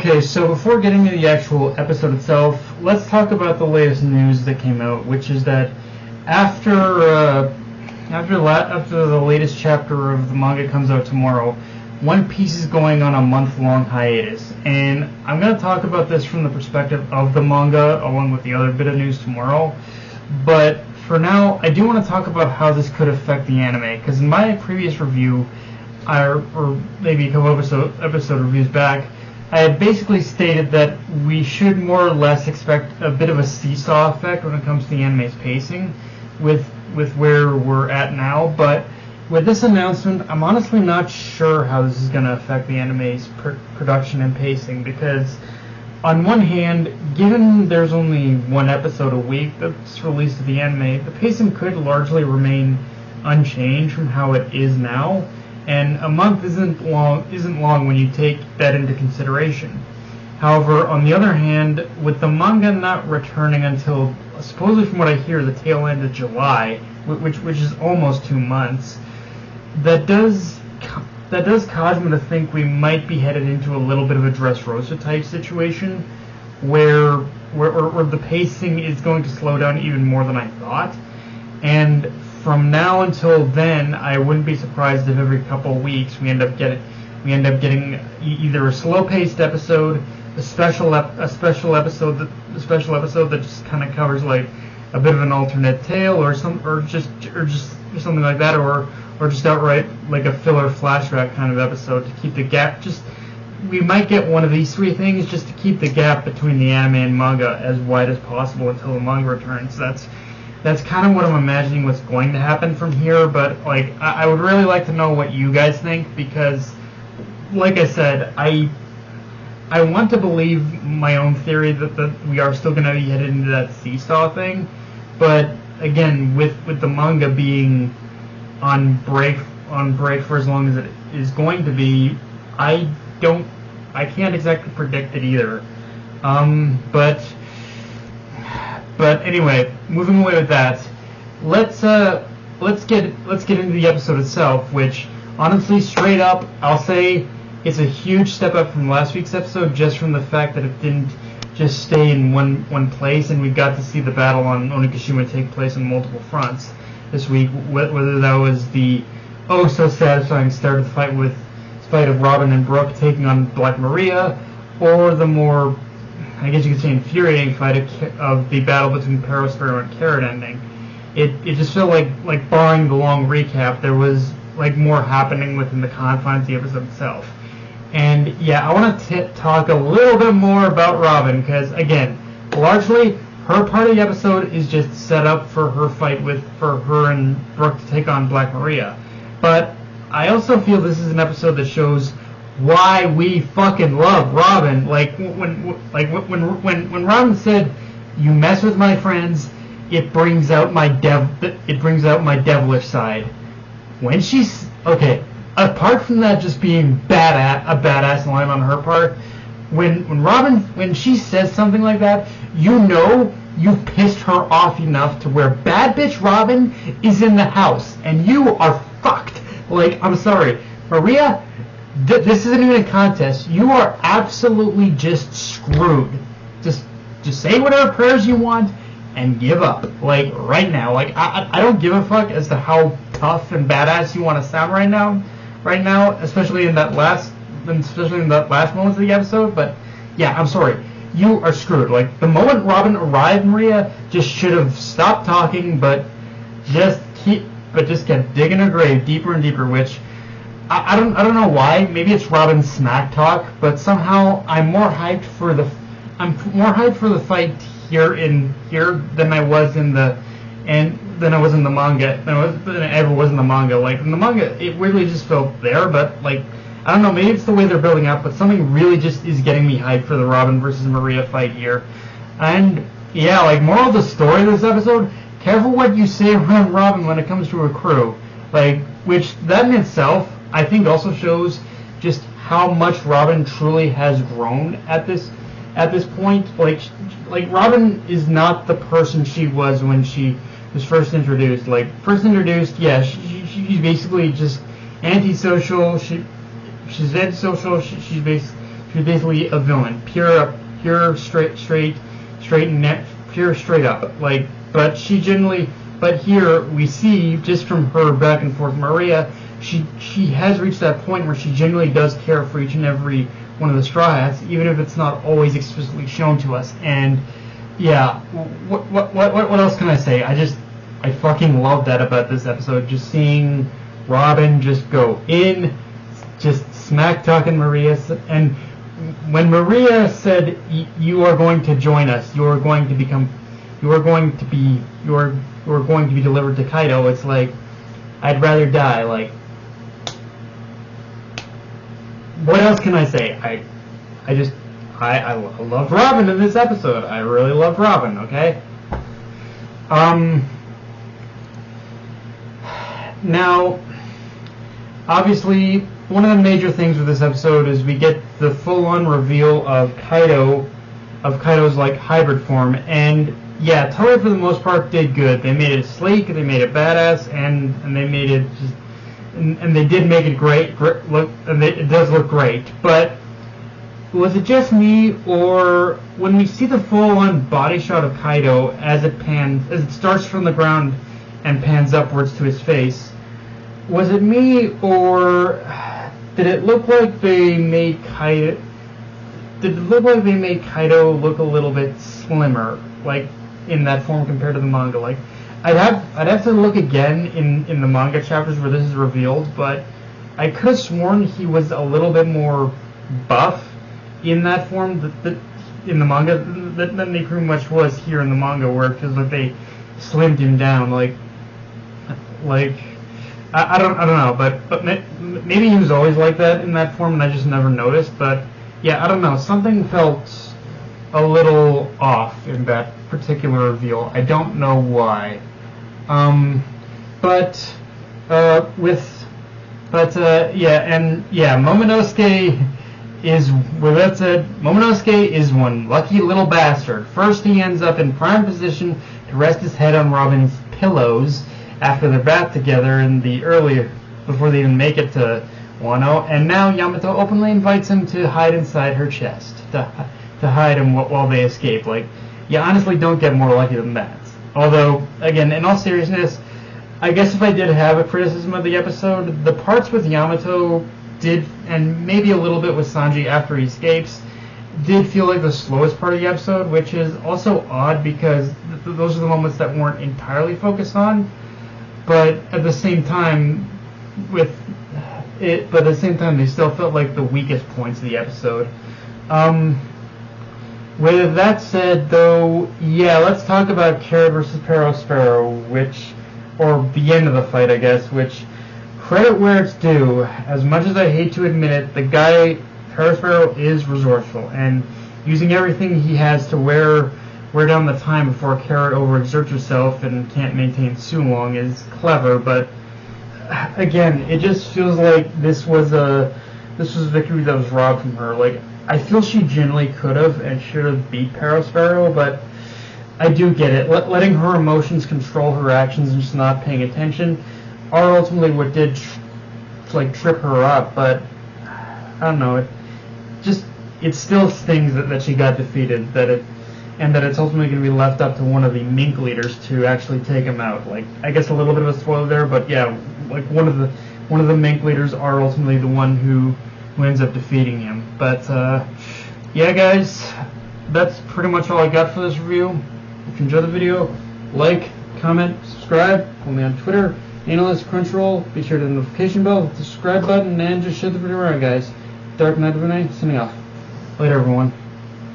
Okay, so before getting to the actual episode itself, let's talk about the latest news that came out, which is that after the latest chapter of the manga comes out tomorrow, One Piece is going on a month-long hiatus, and I'm going to talk about this from the perspective of the manga, along with the other bit of news tomorrow. But for now, I do want to talk about how this could affect the anime, because in my previous review, or maybe a couple episode reviews back, I had basically stated that we should more or less expect a bit of a seesaw effect when it comes to the anime's pacing with where we're at now, but with this announcement, I'm honestly not sure how this is going to affect the anime's production and pacing, because on one hand, given there's only one episode a week that's released of the anime, the pacing could largely remain unchanged from how it is now, and a month isn't long when you take that into consideration. However, on the other hand, with the manga not returning until, supposedly from what I hear, the tail end of July, which is almost 2 months, that does cause me to think we might be headed into a little bit of a Dressrosa type situation, where the pacing is going to slow down even more than I thought. And from now until then, I wouldn't be surprised if every couple of weeks we end up getting either a slow-paced episode, a special episode that just kind of covers like a bit of an alternate tale, or just something like that, or just outright like a filler flashback kind of episode to keep the gap. We might get one of these three things just to keep the gap between the anime and manga as wide as possible until the manga returns. That's kind of what I'm imagining what's going to happen from here, but like I would really like to know what you guys think, because like I said, I want to believe my own theory that we are still going to be headed into that seesaw thing, but again, with the manga being on break for as long as it is going to be, I can't exactly predict it either. But anyway, moving away with that, let's get into the episode itself, which honestly, straight up, I'll say it's a huge step up from last week's episode, just from the fact that it didn't just stay in one place, and we got to see the battle on Onigashima take place on multiple fronts this week, whether that was the so satisfying start of the fight of Robin and Brooke taking on Black Maria, or the more, I guess you could say, infuriating fight of the battle between Perospero and Carrot ending. It just felt like barring the long recap, there was like more happening within the confines of the episode itself. And yeah, I want to talk a little bit more about Robin, because again, largely her part of the episode is just set up for her fight for her and Brooke to take on Black Maria. But I also feel this is an episode that shows why we fucking love Robin. When Robin said, "You mess with my friends, it brings out my devilish side." When she's apart from that just being a badass line on her part, when Robin she says something like that, you know you've pissed her off enough to where bad bitch Robin is in the house and you are fucked. Like, I'm sorry, Maria. This isn't even a contest. You are absolutely just screwed. Just say whatever prayers you want and give up. Like, right now. Like, I don't give a fuck as to how tough and badass you want to sound right now. Right now, especially in that last moments of the episode. But yeah, I'm sorry. You are screwed. Like, the moment Robin arrived, Maria just should have stopped talking, but just kept digging her grave deeper and deeper, which I don't know why. Maybe it's Robin's smack talk, but somehow I'm more hyped for the fight here than I was in the manga. Than I ever was in the manga. Like, in the manga, it weirdly just felt there, but like, I don't know, maybe it's the way they're building up, but something really just is getting me hyped for the Robin versus Maria fight here. And yeah, like, moral of the story of this episode, careful what you say around Robin when it comes to her crew. Like, which that in itself, I think, also shows just how much Robin truly has grown at this point. Like Robin is not the person she was when she was first introduced. Yeah, she's basically just antisocial. She's antisocial. She's She's basically a villain, pure straight net, pure straight up. Like, but she generally, but here we see just from her back and forth, Maria, she has reached that point where she genuinely does care for each and every one of the Straw Hats, even if it's not always explicitly shown to us. And yeah, what else can I say? I fucking love that about this episode. Just seeing Robin just go in, just smack talking Maria, and when Maria said, "You are going to join us. You are going to be delivered to Kaido," it's like, I'd rather die. Like, what else can I say? I love Robin in this episode. I really love Robin. Okay. Now, obviously, one of the major things with this episode is we get the full-on reveal of Kaido's like hybrid form, and yeah, Toei for the most part did good. They made it sleek, they made it badass, and they made it just, and they did make it great look, and it does look great. But was it just me, or when we see the full-on body shot of Kaido as it starts from the ground and pans upwards to his face? Was it me, or did it look like they made Kaido? Did it look like they made Kaido look a little bit slimmer, like in that form compared to the manga? Like, I'd have to look again in the manga chapters where this is revealed, but I could have sworn he was a little bit more buff in that form that in the manga than he pretty much was here in the manga, where it feels like they slimmed him down. Like. I don't know, but maybe he was always like that in that form, and I just never noticed. But yeah, I don't know. Something felt a little off in that particular reveal. I don't know why. Momonosuke is, with that said, Momonosuke is one lucky little bastard. First, he ends up in prime position to rest his head on Robin's pillows after their bath together before they even make it to Wano, and now Yamato openly invites him to hide inside her chest, to hide him while they escape. Like, you honestly don't get more lucky than that. Although, again, in all seriousness, I guess if I did have a criticism of the episode, the parts with Yamato did, and maybe a little bit with Sanji after he escapes, did feel like the slowest part of the episode, which is also odd because those are the moments that weren't entirely focused on. But at the same time, they still felt like the weakest points of the episode. With that said, though, yeah, let's talk about Carrot versus Sparrow, or the end of the fight, I guess, which, credit where it's due. As much as I hate to admit it, the guy, Sparrow, is resourceful, and using everything he has to wear down the time before Carrot overexerts herself and can't maintain Sulong is clever, but again, it just feels like this was a victory that was robbed from her. Like, I feel she genuinely could have and should have beat Sparrow, but I do get it. Letting her emotions control her actions and just not paying attention are ultimately what did trip her up, but I don't know, it still stings that she got defeated, and that it's ultimately going to be left up to one of the mink leaders to actually take him out. Like, I guess a little bit of a spoiler there, but yeah, like one of the mink leaders are ultimately the one who ends up defeating him. But yeah, guys, that's pretty much all I got for this review. If you enjoyed the video, like, comment, subscribe. Follow me on Twitter, Analyst, Crunchyroll. Be sure to hit the notification bell, hit the subscribe button, and just share the video around, guys. Dark Knight of the Night, signing off. Later, everyone.